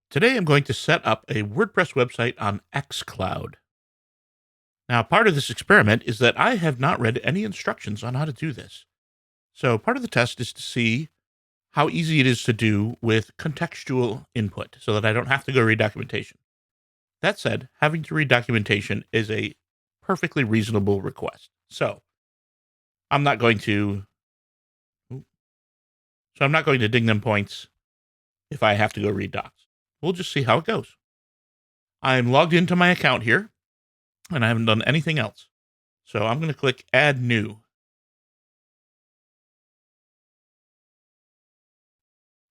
Today I'm going to set up a WordPress website on xCloud. Now, part of this experiment is that I have not read any instructions on how to do this. So part of the test is to see how easy it is to do with contextual input so that I don't have to go read documentation. That said, having to read documentation is a perfectly reasonable request. So I'm not going to ding them points if I have to go read docs. We'll just see how it goes. I'm logged into my account here, and I haven't done anything else. So I'm going to click Add New.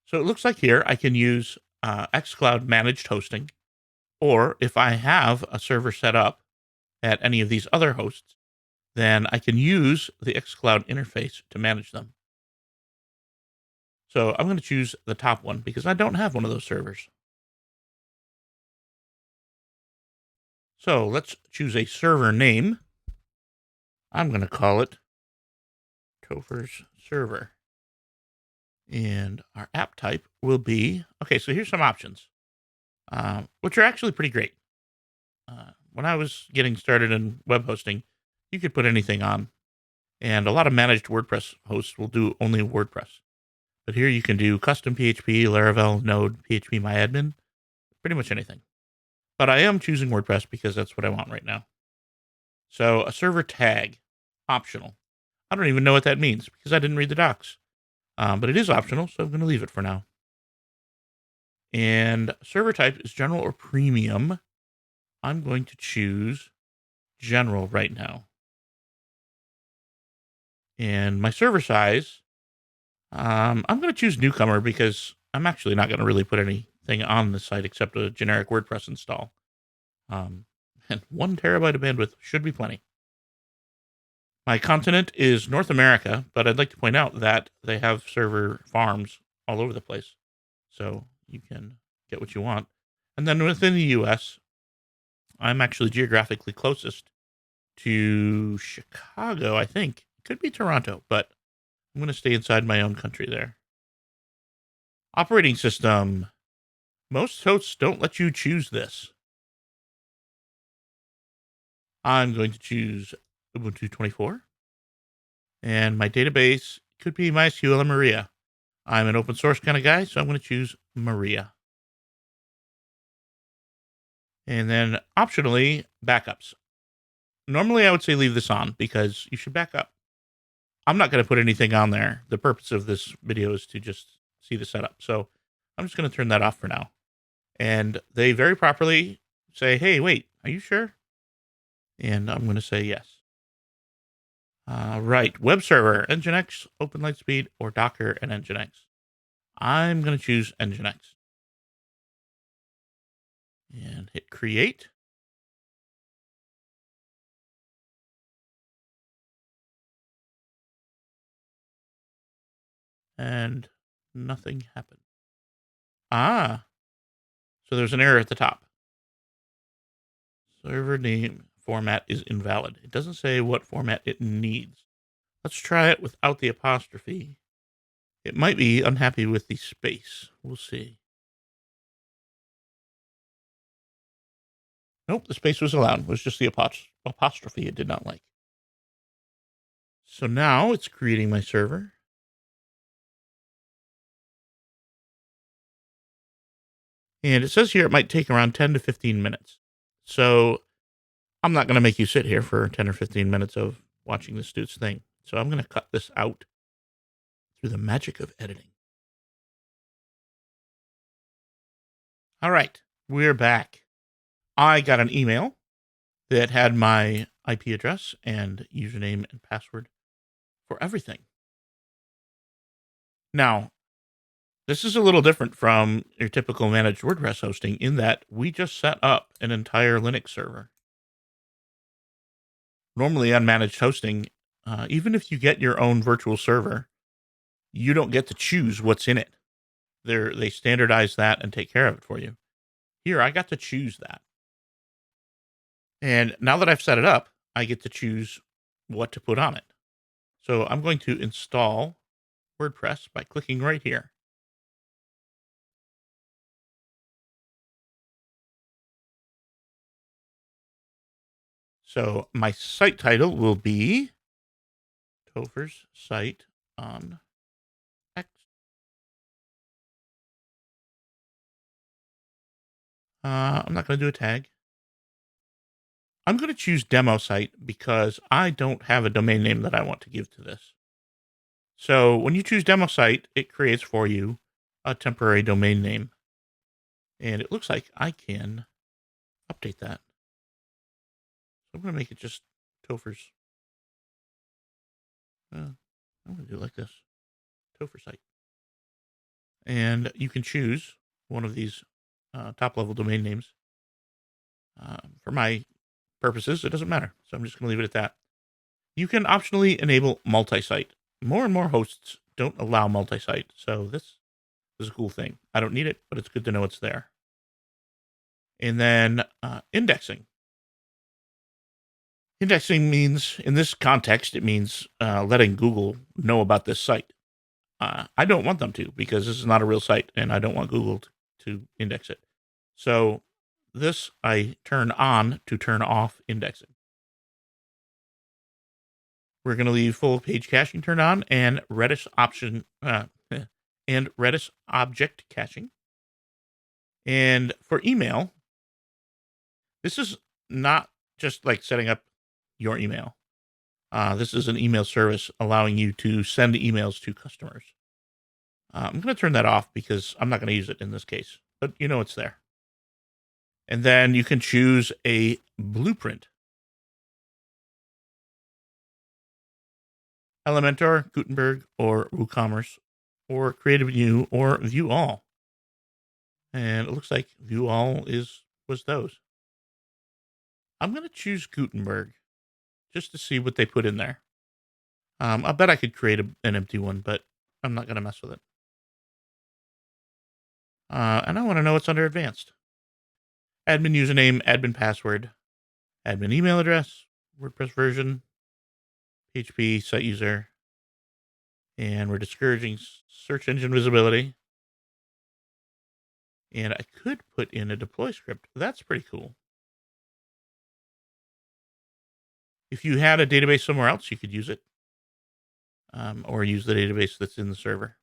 So it looks like here I can use xCloud Managed Hosting, or if I have a server set up at any of these other hosts, then I can use the xCloud interface to manage them. So I'm going to choose the top one because I don't have one of those servers. So let's choose a server name. I'm going to call it Topher's Server. And our app type will be, okay, so here's some options, which are actually pretty great. When I was getting started in web hosting, you could put anything on. And a lot of managed WordPress hosts will do only WordPress. But here you can do custom PHP, Laravel, Node, PHP MyAdmin, pretty much anything. But I am choosing WordPress because that's what I want right now. So a server tag, optional. I don't even know what that means because I didn't read the docs. But it is optional, so I'm going to leave it for now. And server type is general or premium. I'm going to choose general right now. And my server size, I'm going to choose newcomer because I'm actually not going to really put anything on the site except a generic WordPress install. And 1 terabyte of bandwidth should be plenty. My continent is North America, but I'd like to point out that they have server farms all over the place. So you can get what you want. And then within the US, I'm actually geographically closest to Chicago, I think. It could be Toronto, but I'm going to stay inside my own country there. Operating system. Most hosts don't let you choose this. I'm going to choose Ubuntu 24. And my database could be MySQL or Maria. I'm an open source kind of guy, so I'm going to choose Maria. And then optionally, backups. Normally, I would say leave this on because you should back up. I'm not going to put anything on there. The purpose of this video is to just see the setup. So I'm just going to turn that off for now. And they very properly say, hey, wait, are you sure? And I'm going to say yes. Right, web server, Nginx, Open Lightspeed, or Docker and Nginx. I'm going to choose Nginx. And hit create. And nothing happened. So there's an error at the top. Server name format is invalid. It doesn't say what format it needs. Let's try it without the apostrophe. It might be unhappy with the space. We'll see. Nope, the space was allowed. It was just the apostrophe it did not like. So now it's creating my server. And it says here it might take around 10 to 15 minutes. So I'm not going to make you sit here for 10 or 15 minutes of watching this dude's thing. So I'm going to cut this out through the magic of editing. All right, we're back. I got an email that had my IP address and username and password for everything. Now, this is a little different from your typical managed WordPress hosting in that we just set up an entire Linux server. Normally on managed hosting, even if you get your own virtual server, you don't get to choose what's in it. They standardize that and take care of it for you. Here, I got to choose that. And now that I've set it up, I get to choose what to put on it. So I'm going to install WordPress by clicking right here. So my site title will be Topher's site on X. I'm not going to do a tag. I'm going to choose demo site because I don't have a domain name that I want to give to this. So when you choose demo site, it creates for you a temporary domain name. And it looks like I can update that. So I'm going to make it just Topher's. I'm going to do it like this. Topher site. And you can choose one of these top level domain names. For my purposes, it doesn't matter. So I'm just going to leave it at that. You can optionally enable multi-site. More and more hosts don't allow multi-site. So this is a cool thing. I don't need it, but it's good to know it's there. And then indexing. Indexing means, in this context, it means letting Google know about this site. I don't want them to because this is not a real site and I don't want Google to index it. So this I turn on to turn off indexing. We're going to leave full page caching turned on and Redis option and Redis object caching. And for email, this is not just like setting up your email. This is an email service allowing you to send emails to customers. I'm going to turn that off because I'm not going to use it in this case, but you know it's there. And then you can choose a blueprint. Elementor, Gutenberg, or WooCommerce, or Creative View, or View All. And it looks like View All was those. I'm going to choose Gutenberg just to see what they put in there. I bet I could create an empty one, but I'm not going to mess with it. And I want to know what's under advanced. Admin username, admin password, admin email address, WordPress version, PHP, site user, and we're discouraging search engine visibility. And I could put in a deploy script. That's pretty cool. If you had a database somewhere else, you could use it. Or use the database that's in the server.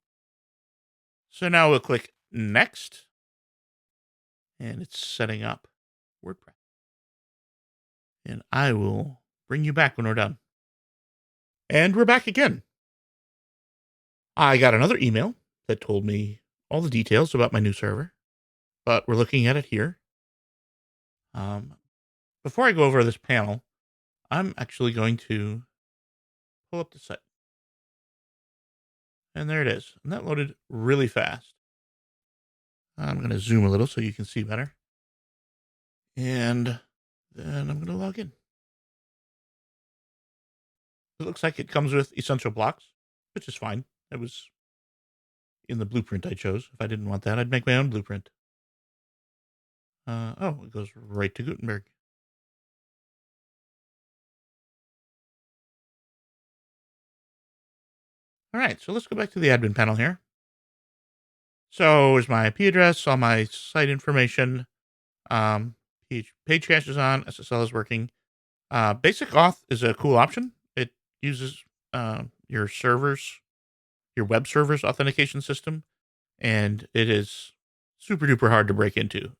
So now we'll click Next. And it's setting up WordPress. And I will bring you back when we're done. And we're back again. I got another email that told me all the details about my new server. But we're looking at it here. Before I go over this panel, I'm actually going to pull up the site. And there it is. And that loaded really fast. I'm going to zoom a little so you can see better. And then I'm going to log in. It looks like it comes with essential blocks, which is fine. It was in the blueprint I chose. If I didn't want that, I'd make my own blueprint. Oh, it goes right to Gutenberg. All right, so let's go back to the admin panel here. So here's my IP address, all my site information. Page cache is on, SSL is working. Basic auth is a cool option. It uses your web server's authentication system, and it is super duper hard to break into.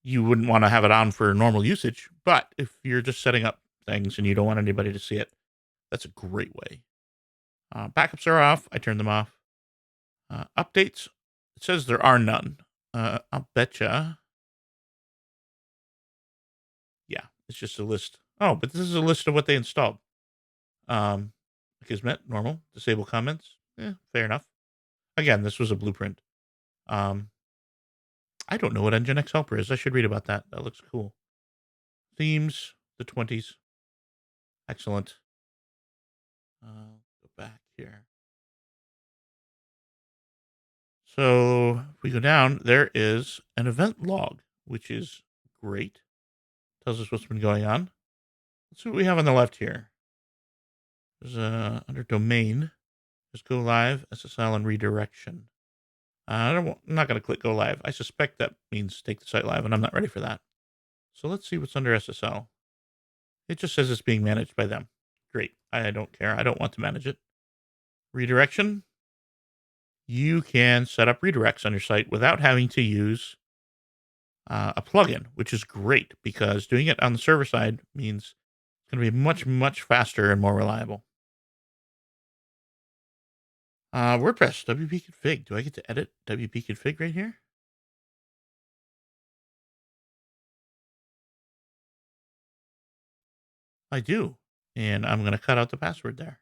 You wouldn't want to have it on for normal usage, but if you're just setting up things and you don't want anybody to see it, that's a great way. Backups are off. I turned them off. Updates, it says there are none. I'll betcha. Yeah, it's just a list. Oh, but this is a list of what they installed. Akismet, normal. Disable comments. Fair enough. Again, this was a blueprint. I don't know what Nginx Helper is. I should read about that. That looks cool. Themes, the 20s. Excellent. Go back here. So if we go down, there is an event log, which is great. Tells us what's been going on. Let's see what we have on the left here. There's under domain, there's go live, SSL, and redirection. I'm not going to click go live. I suspect that means take the site live, and I'm not ready for that. So let's see what's under SSL. It just says it's being managed by them. Great. I don't care. I don't want to manage it. Redirection. You can set up redirects on your site without having to use a plugin, which is great because doing it on the server side means it's going to be much, much faster and more reliable. WordPress, WP config. Do I get to edit WP config right here? I do. And I'm going to cut out the password there.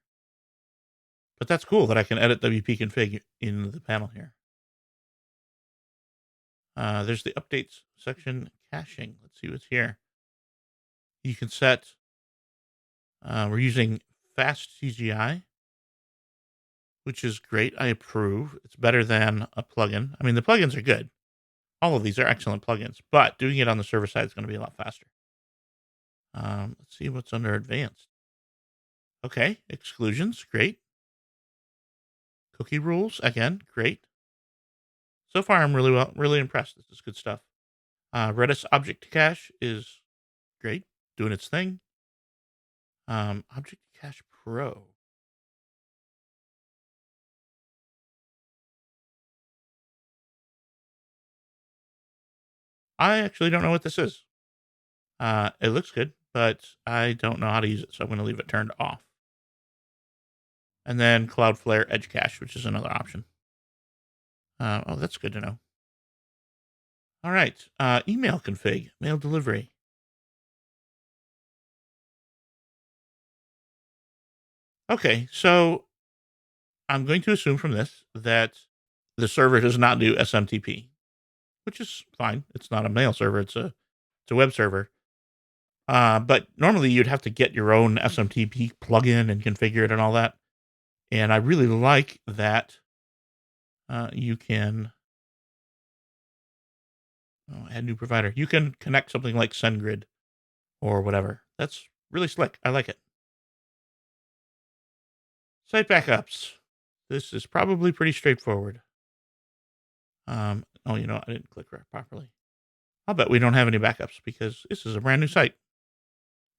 But that's cool that I can edit WP config in the panel here. There's the updates section caching. Let's see what's here. You can set, we're using fast CGI, which is great. I approve. It's better than a plugin. I mean, the plugins are good. All of these are excellent plugins, but doing it on the server side is going to be a lot faster. Let's see what's under advanced. Okay, exclusions, great. Cookie rules, again, great. So far, I'm really impressed. This is good stuff. Redis object cache is great, doing its thing. Object cache pro. I actually don't know what this is. It looks good, but I don't know how to use it, so I'm going to leave it turned off. And then Cloudflare Edge Cache, which is another option. Oh, that's good to know. All right. Email config, mail delivery. Okay, so I'm going to assume from this that the server does not do SMTP, which is fine. It's not a mail server; it's a web server. But normally you'd have to get your own SMTP plugin and configure it and all that. And I really like that you can add new provider. You can connect something like SendGrid or whatever. That's really slick. I like it. Site backups. This is probably pretty straightforward. Oh, I didn't click right properly. I'll bet we don't have any backups because this is a brand new site.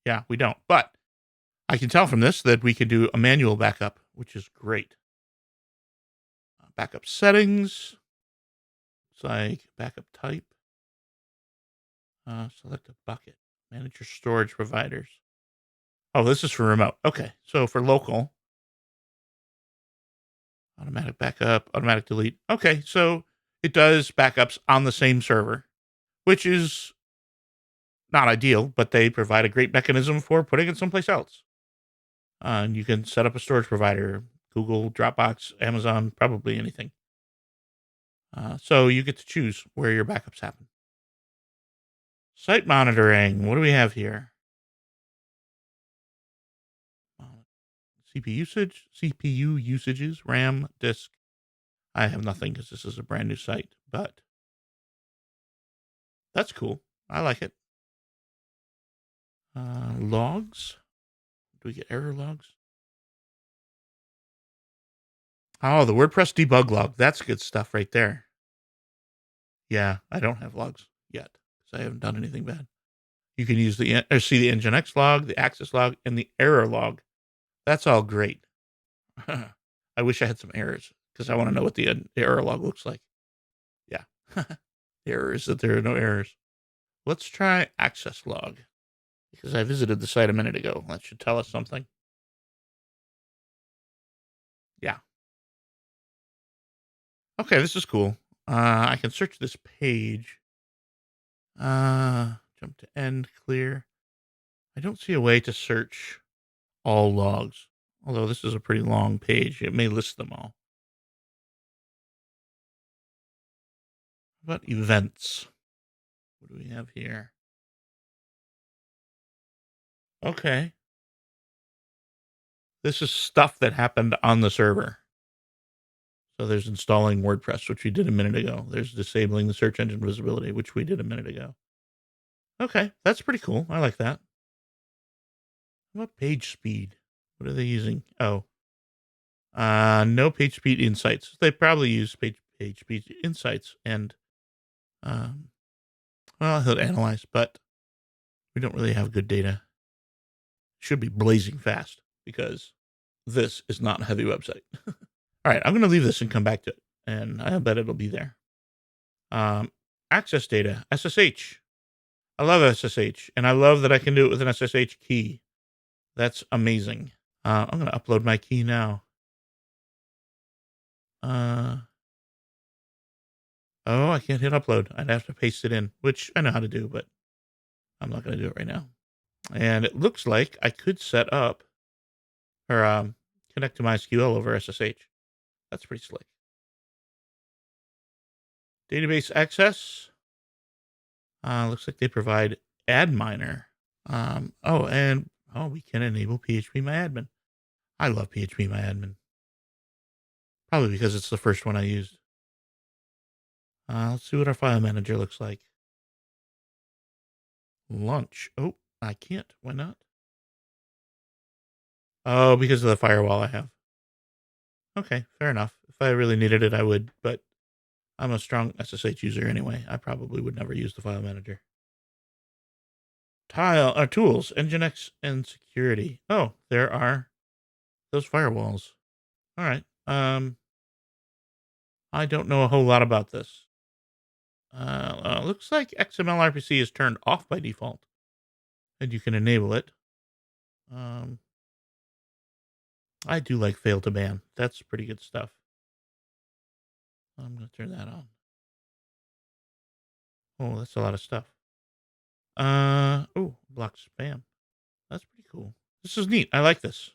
Yeah, we don't. But I can tell from this that we can do a manual backup, which is great. Backup settings. It's like backup type. Select a bucket. Manage your storage providers. Oh, this is for remote. Okay, so for local, automatic backup, automatic delete. Okay, so it does backups on the same server, which is not ideal, but they provide a great mechanism for putting it someplace else. And you can set up a storage provider, Google, Dropbox, Amazon, probably anything. So you get to choose where your backups happen. Site monitoring. What do we have here? CPU usages, RAM, disk. I have nothing because this is a brand new site, but that's cool. I like it. Logs. Do we get error logs? Oh, the WordPress debug log. That's good stuff right there. Yeah, I don't have logs yet because I haven't done anything bad. You can use see the Nginx log, the access log, and the error log. That's all great. I wish I had some errors because I want to know what the error log looks like. Yeah. The error is that there are no errors. Let's try access log because I visited the site a minute ago. That should tell us something. Yeah. Okay, this is cool. I can search this page. Jump to end, clear. I don't see a way to search all logs, although this is a pretty long page. It may list them all. What about events? What do we have here? Okay. This is stuff that happened on the server. So there's installing WordPress, which we did a minute ago. There's disabling the search engine visibility, which we did a minute ago. Okay, that's pretty cool. I like that. What about page speed? What are they using? Oh, no page speed insights. They probably use page speed insights and, well, he'll analyze, but we don't really have good data. should be blazing fast because this is not a heavy website. All right, I'm going to leave this and come back to it, and I bet it'll be there. Access data, SSH. I love SSH, and I love that I can do it with an SSH key. That's amazing. I'm going to upload my key now. Oh, I can't hit upload. I'd have to paste it in, which I know how to do, but I'm not going to do it right now. And it looks like I could set up or connect to MySQL over SSH. That's pretty slick. Database access. Looks like they provide adminer. We can enable PHPMyAdmin. I love PHPMyAdmin. Probably because it's the first one I used. Let's see what our file manager looks like. Lunch. Oh, I can't. Why not? Oh, because of the firewall I have. Okay, fair enough. If I really needed it, I would, but I'm a strong SSH user anyway. I probably would never use the file manager. Tools, Nginx, and security. Oh, there are those firewalls. All right. I don't know a whole lot about this. Looks like XML RPC is turned off by default, and you can enable it. I do like fail to ban. That's pretty good stuff. I'm going to turn that on. Oh, that's a lot of stuff. Block spam. That's pretty cool. This is neat. I like this.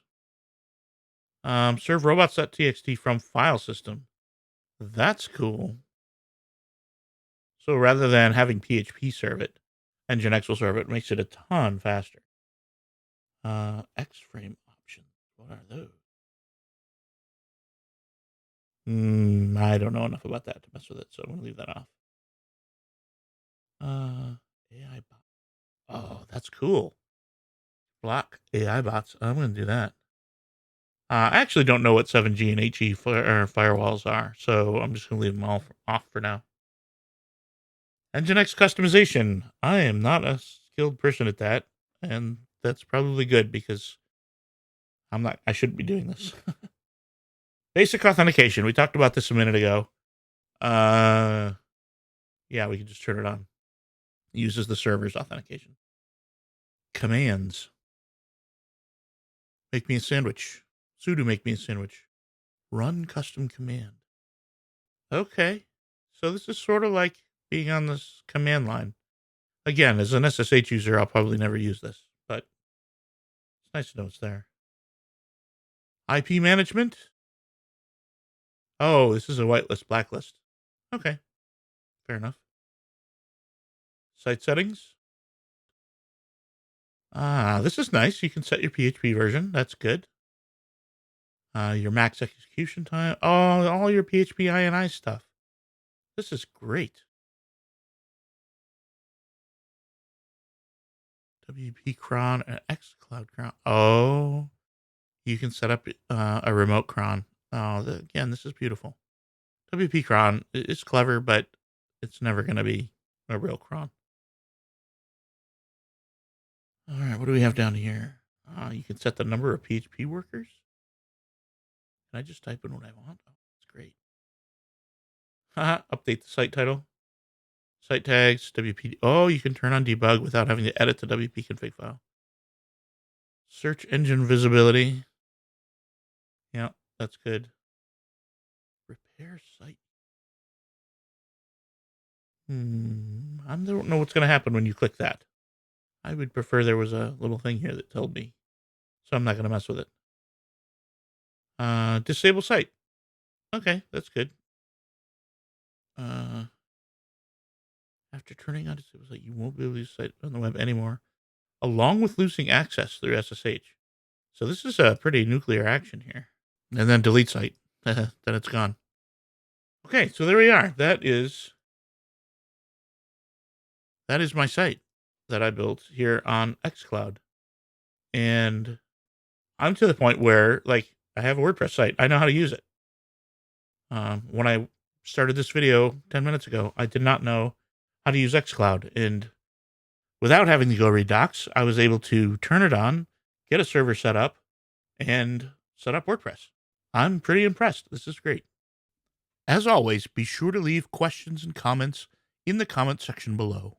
Serve robots.txt from file system. That's cool. So rather than having PHP serve it, Nginx will serve it. Makes it a ton faster. X-frame options. What are those? I don't know enough about that to mess with it, so I'm gonna leave that off. AI bot. Oh, that's cool. Block AI bots. I'm gonna do that. I actually don't know what 7G and HE firewalls are, so I'm just gonna leave them all off for now. Nginx customization. I am not a skilled person at that, and that's probably good because I shouldn't be doing this. Basic authentication. We talked about this a minute ago. Yeah, we can just turn it on. It uses the server's authentication. Commands. Make me a sandwich. Sudo make me a sandwich. Run custom command. Okay. So this is sort of like being on this command line. Again, as an SSH user, I'll probably never use this, but it's nice to know it's there. IP management. Oh, this is a whitelist, blacklist. Okay. Fair enough. Site settings. This is nice. You can set your PHP version. That's good. Your max execution time. Oh, all your PHP INI stuff. This is great. WP cron and xCloud cron. Oh, you can set up a remote cron. Oh, again, this is beautiful. WP cron is clever, but it's never going to be a real cron. All right, what do we have down here? You can set the number of PHP workers. Can I just type in what I want? Oh, that's great. Update the site title. Site tags, WP. Oh, you can turn on debug without having to edit the WP config file. Search engine visibility. Yeah, that's good. Repair site. I don't know what's going to happen when you click that. I would prefer there was a little thing here that told me. So I'm not going to mess with it. Disable site. Okay, that's good. After turning on disable site, you won't be able to use site on the web anymore, along with losing access through SSH. So this is a pretty nuclear action here. And then delete site. Then it's gone. Okay, so there we are. That is my site that I built here on xCloud. And I'm to the point where, like, I have a WordPress site. I know how to use it. When I started this video 10 minutes ago, I did not know how to use xCloud. And without having to go read docs, I was able to turn it on, get a server set up, and set up WordPress. I'm pretty impressed. This is great. As always, be sure to leave questions and comments in the comment section below.